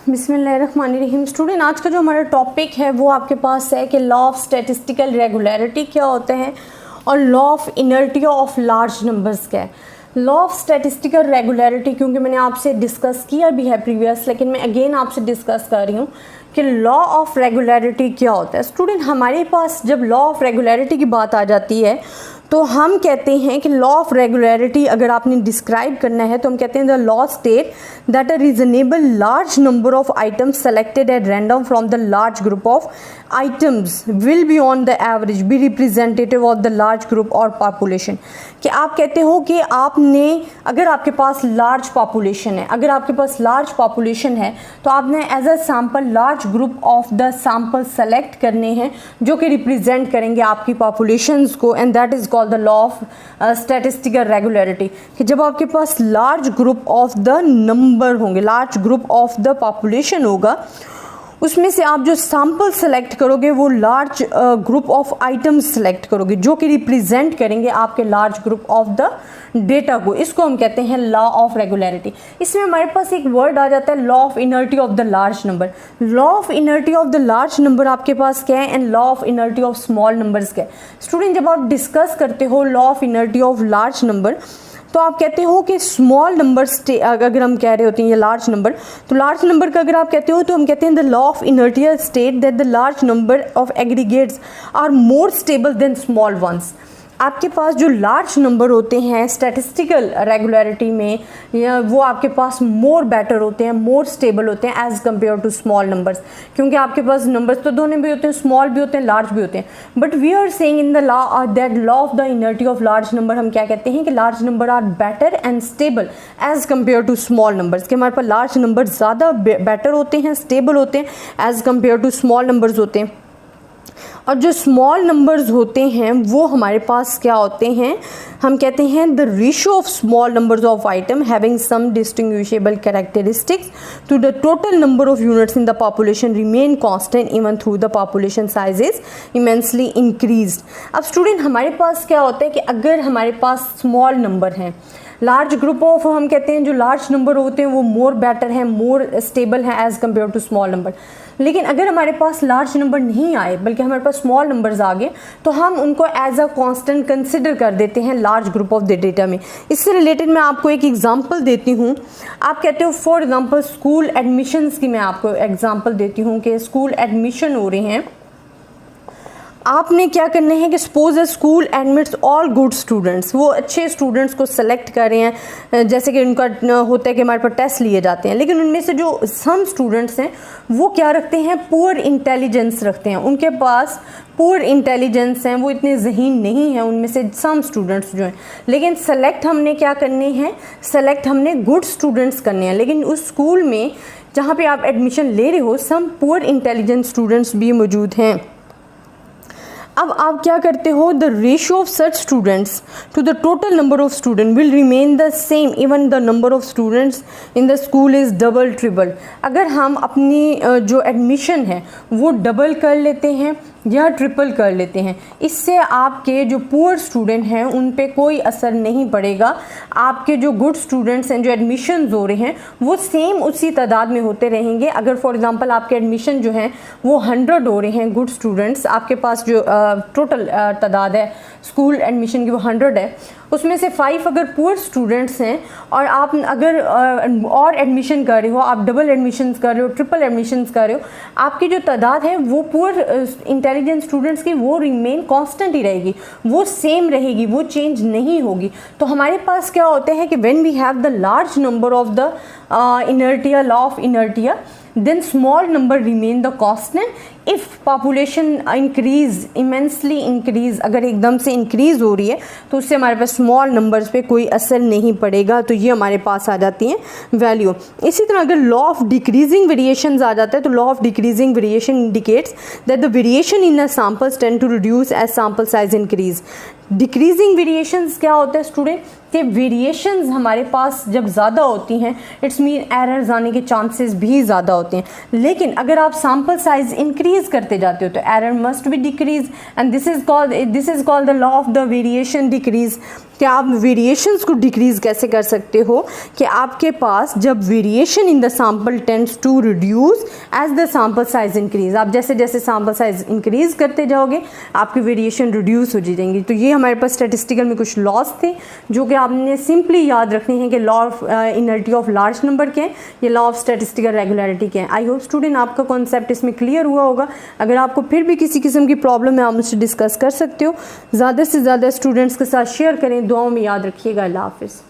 बिस्मिल्लाहिर्रहमानिर्रहीम। स्टूडेंट, आज का जो हमारा टॉपिक है वो आपके पास है कि लॉ ऑफ स्टैटिस्टिकल रेगुलरिटी क्या होते हैं और law of inertia of large numbers क्या है। लॉ ऑफ स्टैटिस्टिकल रेगुलरिटी क्योंकि मैंने आपसे डिस्कस किया भी है प्रीवियस, लेकिन मैं अगेन आपसे डिस्कस कर रही हूँ कि लॉ ऑफ रेगुलरिटी क्या होता है। स्टूडेंट, हमारे पास जब लॉ ऑफ रेगुलरिटी की बात आ जाती है तो हम कहते हैं कि लॉ ऑफ रेगुलरिटी अगर आपने डिस्क्राइब करना है तो हम कहते हैं the law state that a reasonable large number of items selected at random from the large group of items will be on the average B representative of the large group और population. कि आप कहते हो कि आपने अगर आपके पास लार्ज पॉपुलेशन है, अगर आपके पास लार्ज पॉपुलेशन है तो आपने as a sample large group of the sample select करने हैं जो कि रिप्रेजेंट करेंगे आपकी पॉपुलेशंस को, and that is called the law of statistical regularity. कि जब आपके पास large group of the number होंगे, large group of the population होगा, उसमें से आप जो सैम्पल सेलेक्ट करोगे वो large group of items select करोगे जो कि रिप्रेजेंट करेंगे आपके large group of the data को। इसको हम कहते हैं लॉ ऑफ रेगुलरिटी। इसमें हमारे पास एक वर्ड आ जाता है law of inertia of the large number. Law of inertia of the large number आपके पास क्या है and law of inertia of small numbers क्या है। स्टूडेंट, जब आप डिस्कस करते हो law of inertia of large number तो आप कहते हो कि स्मॉल नंबर अगर हम कह रहे होते हैं ये लार्ज नंबर, तो लार्ज नंबर का अगर आप कहते हो तो हम कहते हैं the law of inertia state that the large number of aggregates are more stable than small ones. आपके पास जो लार्ज नंबर होते हैं स्टैटिस्टिकल रेगुलरिटी में या वो आपके पास मोर बेटर होते हैं, मोर स्टेबल होते हैं as compare to small numbers. क्योंकि आपके पास नंबर्स तो दोनों भी होते हैं, स्मॉल भी होते हैं, लार्ज भी होते हैं। But we are saying in the law that law of the inertia of large number हम क्या कहते हैं कि large number are better and stable as compare to small numbers. कि हमारे पास लार्ज नंबर ज़्यादा बेटर होते हैं, स्टेबल होते हैं as compare to small numbers होते हैं। और जो स्मॉल नंबर्स होते हैं वो हमारे पास क्या होते हैं, हम कहते हैं the ratio of small numbers of item having some distinguishable characteristics to the total number of units in the population remain constant even through the population size is immensely increased. अब स्टूडेंट, हमारे पास क्या होता है कि अगर हमारे पास स्मॉल नंबर हैं, लार्ज ग्रुप ऑफ हम कहते हैं जो लार्ज नंबर होते हैं वो मोर बेटर है, मोर स्टेबल है as compare to small number. लेकिन अगर हमारे पास लार्ज नंबर नहीं आए बल्कि हमारे पास स्मॉल नंबर्स आ गए तो हम उनको एज अ कांस्टेंट कंसिडर कर देते हैं large group of the data में। इससे रिलेटेड मैं आपको एक एग्जांपल देती हूँ। आप कहते हो फॉर एग्जांपल स्कूल एडमिशन्स की मैं आपको एग्जांपल देती हूँ कि स्कूल एडमिशन हो रहे हैं। आपने क्या करना है कि सपोज अ school admits all good students, वो अच्छे स्टूडेंट्स को सेलेक्ट कर रहे हैं, जैसे कि उनका होता है कि हमारे पास टेस्ट लिए जाते हैं, लेकिन उनमें से जो सम स्टूडेंट्स हैं वो क्या रखते हैं, पुअर इंटेलिजेंस रखते हैं, उनके पास पुअर इंटेलिजेंस हैं, वो इतने ज़हीन नहीं हैं उनमें से सम स्टूडेंट्स जो हैं। लेकिन सेलेक्ट हमने क्या करने हैं, सेलेक्ट हमने गुड स्टूडेंट्स करने हैं। लेकिन उस स्कूल में जहाँ पे आप एडमिशन ले रहे हो सम पुअर इंटेलिजेंस स्टूडेंट्स भी मौजूद हैं। अब आप क्या करते हो, the ratio of such students to the total number of student will remain the same even the number of students in the school is double triple. अगर हम अपनी जो एडमिशन है वो डबल कर लेते हैं या ट्रिपल कर लेते हैं, इससे आपके जो पुअर स्टूडेंट हैं उन पे कोई असर नहीं पड़ेगा। आपके जो गुड स्टूडेंट्स हैं जो एडमिशन हो रहे हैं वो सेम उसी तादाद में होते रहेंगे। अगर फॉर एग्जांपल आपके एडमिशन जो हैं वो 100 हो रहे हैं गुड स्टूडेंट्स, आपके पास जो टोटल तादाद है स्कूल एडमिशन की वो 100 है, उसमें से 5 अगर पुअर स्टूडेंट्स हैं और आप अगर और एडमिशन कर रहे हो, आप डबल एडमिशन कर रहे हो, ट्रिपल एडमिशन कर रहे हो, आपकी जो तादाद है वो पुअर इंटेलिजेंट स्टूडेंट्स की वो रिमेन कांस्टेंट ही रहेगी, वो सेम रहेगी, वो चेंज नहीं होगी। तो हमारे पास क्या होता है कि when we have the large number of the inertia, law of inertia, then small number remain the constant if population increase immensely increase, अगर एकदम से इंक्रीज हो रही है तो उससे हमारे पास स्मॉल नंबर्स पे कोई असर नहीं पड़ेगा। तो ये हमारे पास आ जाती हैं वैल्यू। इसी तरह अगर लॉ ऑफ डिक्रीजिंग वेरिएशंस आ जाता है तो law of decreasing variation indicates that the variation in a samples tend to reduce as sample size increase. Decreasing variations क्या होता है स्टूडेंट, कि वेरिएशंस हमारे पास जब ज़्यादा होती हैं इट्स मीन एरर्स आने के चांसेस भी ज़्यादा होते हैं। लेकिन अगर आप सैम्पल साइज इंक्रीज डिक्रीज करते जाते हो तो error must be decrease, and this is called the law of the variation decrease. कि आप वेरिएशंस को डिक्रीज कैसे कर सकते हो कि आपके पास जब variation in the sample tends to reduce as the sample size increase, आप जैसे जैसे सैंपल साइज इंक्रीज करते जाओगे आपकी वेरिएशन रिड्यूस हो जाएंगी। तो ये हमारे पास स्टैटिस्टिकल में कुछ लॉस थे जो कि आपने सिंपली याद रखने हैं कि law of inertia of large number के हैं, ये लॉ ऑफ स्टैटिस्टिकल रेगुलरिटी के हैं। आई होप स्टूडेंट आपका कॉन्सेप्ट इसमें क्लियर हुआ होगा। अगर आपको फिर भी किसी किस्म की प्रॉब्लम है आप मुझसे डिस्कस कर सकते हो। ज़्यादा से ज़्यादा स्टूडेंट्स के साथ शेयर करें, दुआओं में याद रखिएगा। अल्लाह हाफिज़।